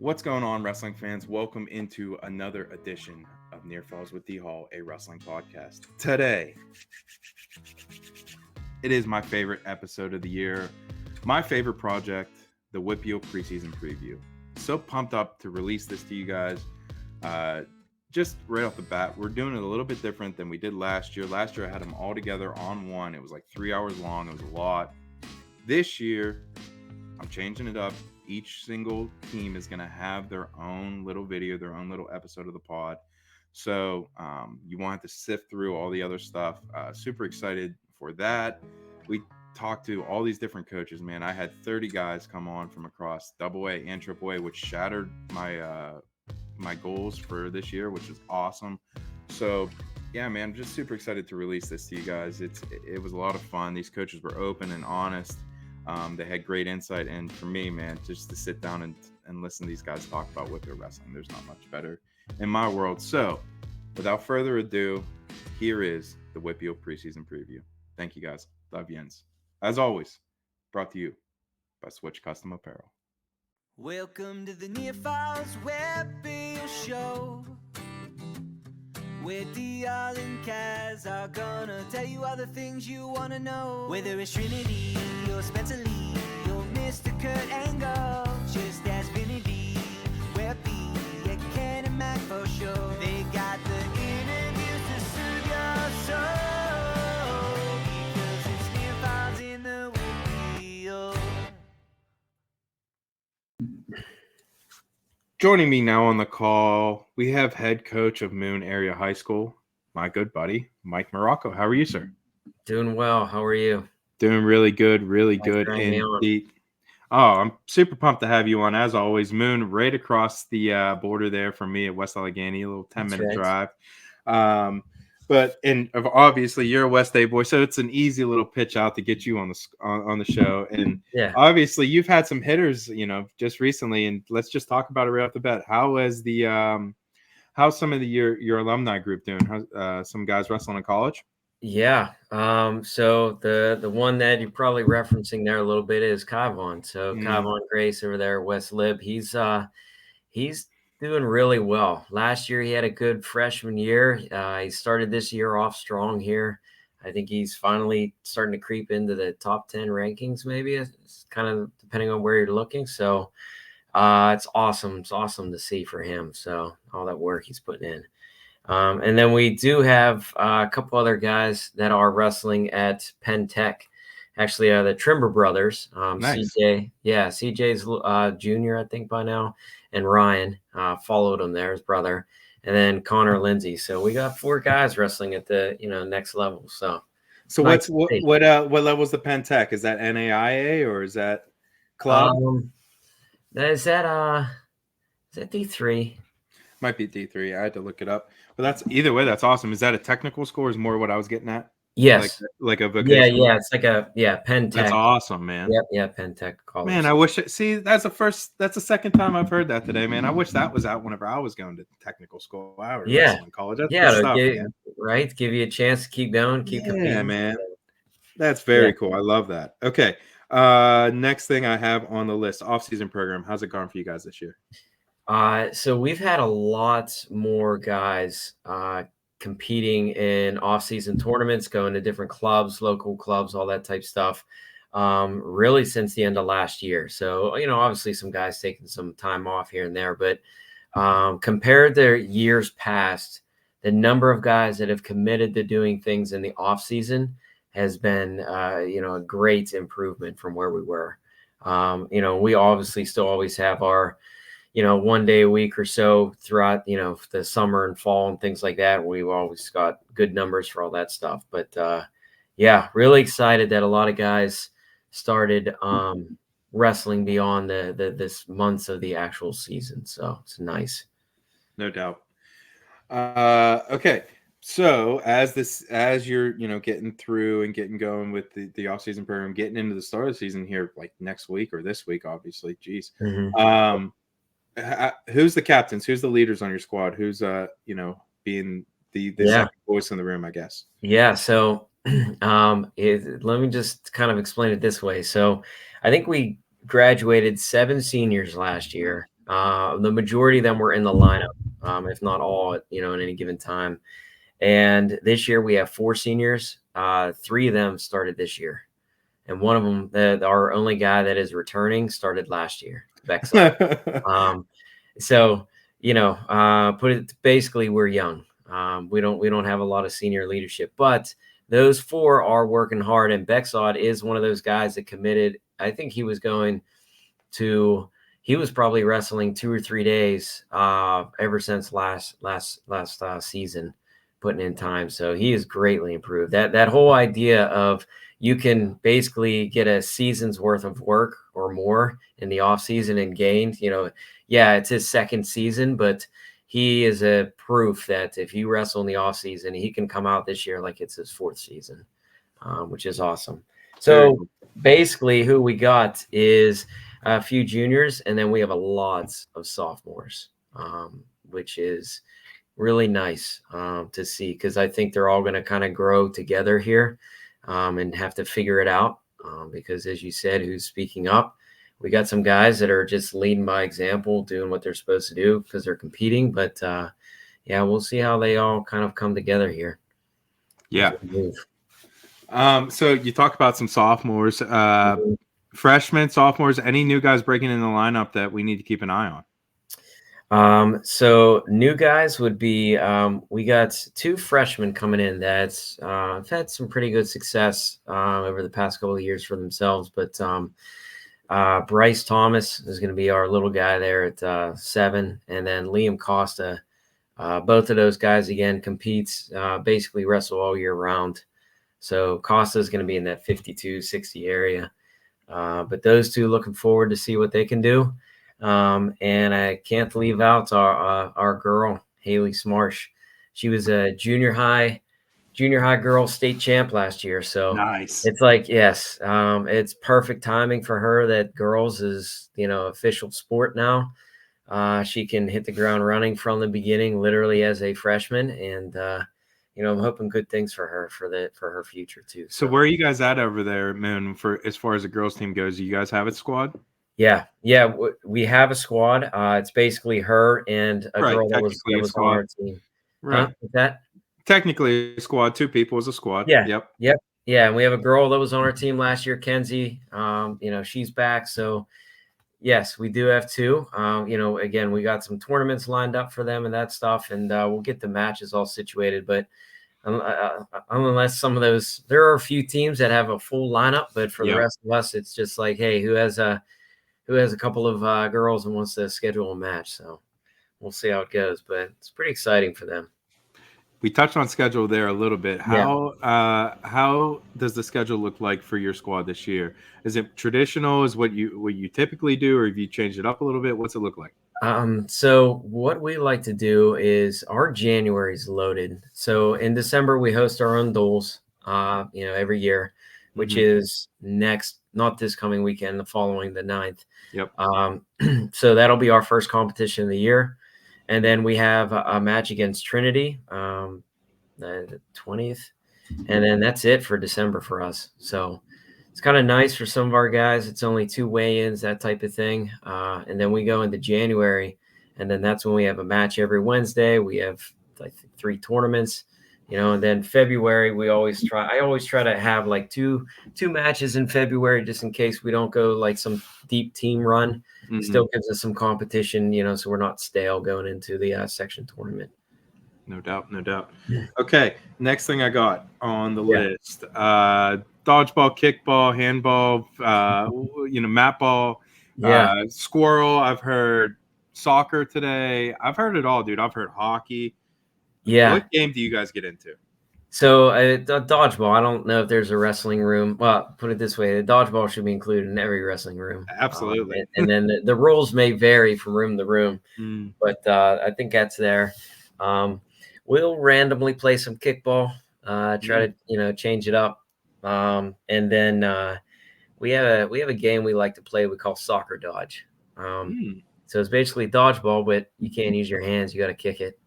What's going on, wrestling fans? Welcome into another edition of Near Falls with D Hall, a wrestling podcast. Today, it is my favorite episode of the year, my favorite project, the WPIAL Preseason Preview. So pumped up to release this to you guys. Just right off the bat, we're doing it a little bit different than we did last year. Last year, I had them all together on one. It was like 3 hours long. It was a lot. This year, I'm changing it up. Each single team is going to have their own little video, their own little episode of the pod. So you won't have to sift through all the other stuff. Super excited for that. We talked to all these different coaches, man. I had 30 guys come on from across AA and AAA, which shattered my goals for this year, which is awesome. So yeah, man, I'm just super excited to release this to you guys. It was a lot of fun. These coaches were open and honest. They had great insight, and for me, man, just to sit down and listen to these guys talk about what they're wrestling, there's not much better in my world. So without further ado, here is the WPIAL Preseason Preview. Thank you, guys. Love Jens. As always, brought to you by Switch Custom Apparel. Welcome to the Near Falls WPIAL Show, where Dial and Kaz are gonna tell you all the things you wanna know. Whether it's Trinity or Spencer Lee or Mr. Kurt Angle, just ask Vinny D. WPIAL Ken and Mac for sure. They got the interviews to soothe your soul, because it's Near Falls in the WPIAL. Joining me now on the call, we have head coach of Moon Area High School, my good buddy, Mike Morocco. How are you, sir? Doing well. How are you? Doing really good, really Thanks good for having me on. indeed. Oh, I'm super pumped to have you on, as always. Moon, right across the border there from me at West Allegheny, a little 10-minute drive. And obviously you're a West Bay boy, so it's an easy little pitch out to get you on the show. And Yeah. obviously you've had some hitters, just recently, and let's just talk about it right off the bat. How is how's some of your alumni group doing? How's some guys wrestling in college? Yeah. So the one that you're probably referencing there a little bit is Kyvon. So Kyvon Grace over there, West Lib, he's doing really well. Last year he had a good freshman year. He started this year off strong here. I think he's finally starting to creep into the top 10 rankings, maybe. It's kind of depending on where you're looking. So it's awesome. It's awesome to see for him. So all that work he's putting in. And then we do have a couple other guys that are wrestling at Penn Tech. Actually, the Trimber brothers, Nice. CJ's junior, I think, by now, and Ryan followed him there, his brother, and then Connor Lindsay. So we got 4 guys wrestling at the next level. So nice. What level's the Penn Tech? Is that NAIA or is that club? Is that D3? Might be D3. I had to look it up. But that's either way. That's awesome. Is that a technical score? Is more what I was getting at? Yes. Like a vocational. Yeah. It's like Penn Tech. That's awesome, man. Yep. Yeah. Penn Tech college. Man, I wish. That's the second time I've heard that today, man. I wish that was out whenever I was going to technical school. I was wrestling college. That's good stuff, man. Right. Give you a chance to keep going, competing. Yeah, man. That's very cool. I love that. Okay. Next thing I have on the list, off-season program. How's it gone for you guys this year? So we've had a lot more guys competing in off-season tournaments, going to different clubs, local clubs, all that type stuff, really since the end of last year. So, obviously some guys taking some time off here and there, but compared to years past, the number of guys that have committed to doing things in the off-season has been, a great improvement from where we were. We obviously still always have our 1 day a week or so throughout, the summer and fall and things like that. We've always got good numbers for all that stuff. But really excited that a lot of guys started wrestling beyond this months of the actual season. So it's nice. No doubt. Okay. So as you're, getting through and getting going with the off-season program, getting into the start of the season here, like next week or this week, obviously, geez. Mm-hmm. Who's the captains? Who's the leaders on your squad? Who's being the second voice in the room, I guess? Yeah. So let me just kind of explain it this way. So I think we graduated 7 seniors last year. The majority of them were in the lineup, if not all, at any given time. And this year we have 4 seniors. 3 of them started this year, and one of them, our only guy that is returning, started last year. Bexa. So put it basically, we're young. We don't have a lot of senior leadership, but those 4 are working hard. And Bexod is one of those guys that committed. I think he was probably wrestling 2 or 3 days ever since last season, putting in time. So he has greatly improved. That whole idea of you can basically get a season's worth of work or more in the off season and gained, it's his second season, but he is a proof that if you wrestle in the off season, he can come out this year like it's his 4th season, which is awesome. So basically who we got is a few juniors, and then we have a lots of sophomores, which is really nice to see, because I think they're all going to kind of grow together here and have to figure it out, because as you said, who's speaking up? We got some guys that are just leading by example, doing what they're supposed to do because they're competing. But we'll see how they all kind of come together here. Yeah. So you talk about some sophomores, freshmen, sophomores, any new guys breaking in the lineup that we need to keep an eye on? So new guys would be, we got 2 freshmen coming in that's have had some pretty good success over the past couple of years for themselves. But Bryce Thomas is going to be our little guy there at 7. And then Liam Costa, both of those guys, again, competes, basically wrestle all year round. So Costa is going to be in that 52, 60 area. But those 2, looking forward to see what they can do. And I can't leave out our girl, Haley Smarsh. She was a junior high girl state champ last year. So nice. It's like, yes, it's perfect timing for her that girls is, official sport now. She can hit the ground running from the beginning, literally as a freshman. And, I'm hoping good things for her, for her future too. So where are you guys at over there, Moon, for as far as the girls team goes? Do you guys have a squad? Yeah, we have a squad. It's basically her and a girl that was on our team. Right. Huh? That technically a squad. 2 people is a squad. Yeah. Yep. Yeah, and we have a girl that was on our team last year, Kenzie. She's back. So yes, we do have 2. Again, we got some tournaments lined up for them and that stuff, and we'll get the matches all situated. But unless some of those, there are a few teams that have a full lineup, but for the rest of us, it's just like, hey, who has a couple of girls and wants to schedule a match? So we'll see how it goes, but it's pretty exciting for them. We touched on schedule there a little bit. How does the schedule look like for your squad this year? Is it traditional? Is what you typically do, or have you changed it up a little bit? What's it look like? So what we like to do is our January is loaded. So in December we host our own duels, every year, which is not this coming weekend, the following, the 9th. Yep. So that'll be our first competition of the year. And then we have a match against Trinity, the 20th. And then that's it for December for us. So it's kind of nice for some of our guys. It's only 2 weigh-ins, that type of thing. And then we go into January, and then that's when we have a match every Wednesday. We have like 3 tournaments, and then February, I always try to have like two matches in February, just in case we don't go like some deep team run. Mm-hmm. It still gives us some competition, so we're not stale going into the section tournament. No doubt. Okay, next thing I got on the list, dodgeball, kickball, handball, mat ball, squirrel. I've heard soccer today. I've heard it all, dude. I've heard hockey. Yeah. What game do you guys get into? So dodgeball, I don't know if there's a wrestling room. Well, put it this way, the dodgeball should be included in every wrestling room. Absolutely. And then the rules may vary from room to room, but I think that's there. We'll randomly play some kickball, try to, change it up. And then we have a game we like to play we call soccer dodge. So it's basically dodgeball, but you can't use your hands. You got to kick it.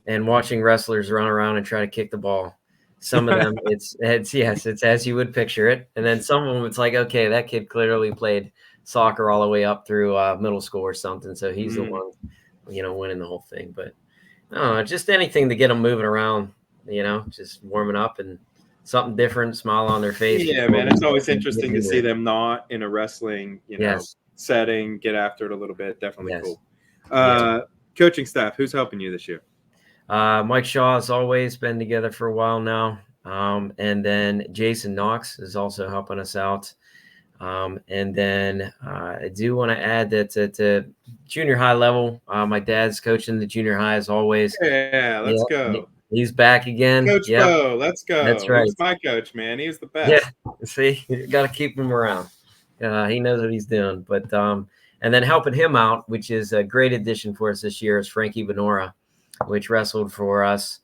And watching wrestlers run around and try to kick the ball. Some of them, it's as you would picture it. And then some of them, it's like, okay, that kid clearly played soccer all the way up through middle school or something. So he's the one, winning the whole thing. But just anything to get them moving around, just warming up and something different, smile on their face. Yeah, man, it's always interesting to see them not in a wrestling, setting, get after it a little bit. Definitely cool. Coaching staff, who's helping you this year? Mike Shaw has always been together for a while now. And then Jason Knox is also helping us out. And then I do want to add that at the junior high level, my dad's coaching the junior high as always. Yeah, let's go. He's back again. Coach Bo, let's go. That's right. He's my coach, man. He's the best. Yeah, see, you got to keep him around. He knows what he's doing. But and then helping him out, which is a great addition for us this year, is Frankie Benora, which wrestled for us,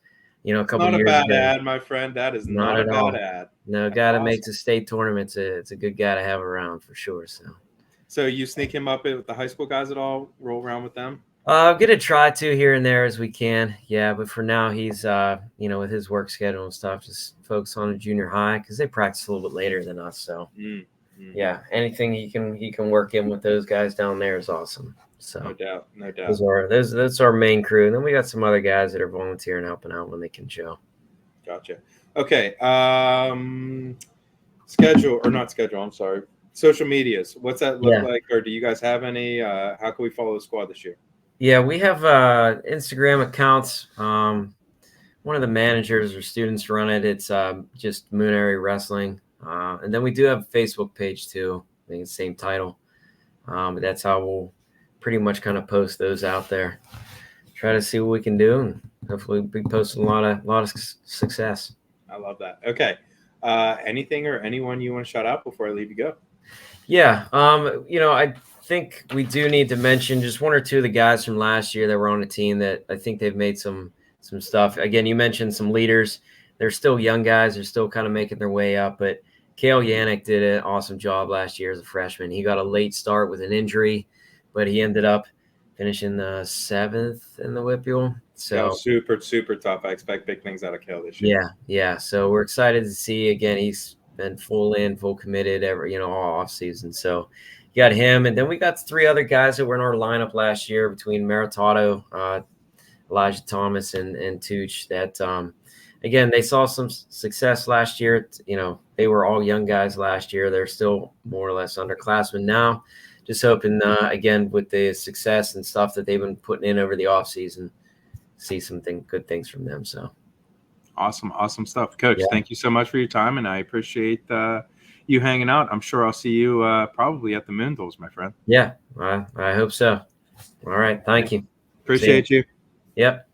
a couple years ago. Not a bad ad, my friend. That is not a bad ad. No, guy that makes a state tournament. It's a good guy to have around for sure. So you sneak him up with the high school guys at all? Roll around with them? I'm gonna try to here and there as we can. Yeah, but for now he's with his work schedule and stuff, just focus on the junior high because they practice a little bit later than us. So yeah, anything he can work in with those guys down there is awesome. So no doubt. That's our main crew. And then we got some other guys that are volunteering, helping out when they can show. Gotcha. Okay. Schedule or not schedule, I'm sorry. Social medias. What's that look like? Or do you guys have any? How can we follow the squad this year? Yeah, we have Instagram accounts. One of the managers or students run it. It's just Moon Area Wrestling. And then we do have a Facebook page too. I think it's the same title. But that's how we'll pretty much kind of post those out there. Try to see what we can do, and hopefully be posting a lot of success. I love that. Okay. Anything or anyone you want to shout out before I leave you go? Yeah. I think we do need to mention just one or two of the guys from last year that were on the team that I think they've made some stuff. Again, you mentioned some leaders. They're still young guys. They're still kind of making their way up, but Kale Yannick did an awesome job last year as a freshman. He got a late start with an injury, but he ended up finishing 7th in the WPIAL. So super, super tough. I expect big things out of Kale this year. Yeah. So we're excited to see, again, he's been full committed all off season. So you got him. And then we got 3 other guys that were in our lineup last year between Meritato, Elijah Thomas and Tooch that, again, they saw some success last year. They were all young guys last year. They're still more or less underclassmen now. Just hoping, again, with the success and stuff that they've been putting in over the offseason, see some good things from them. So awesome stuff. Coach, thank you so much for your time, and I appreciate you hanging out. I'm sure I'll see you probably at the Moondles, my friend. Yeah, I hope so. All right. Thank you. Appreciate you. Yep.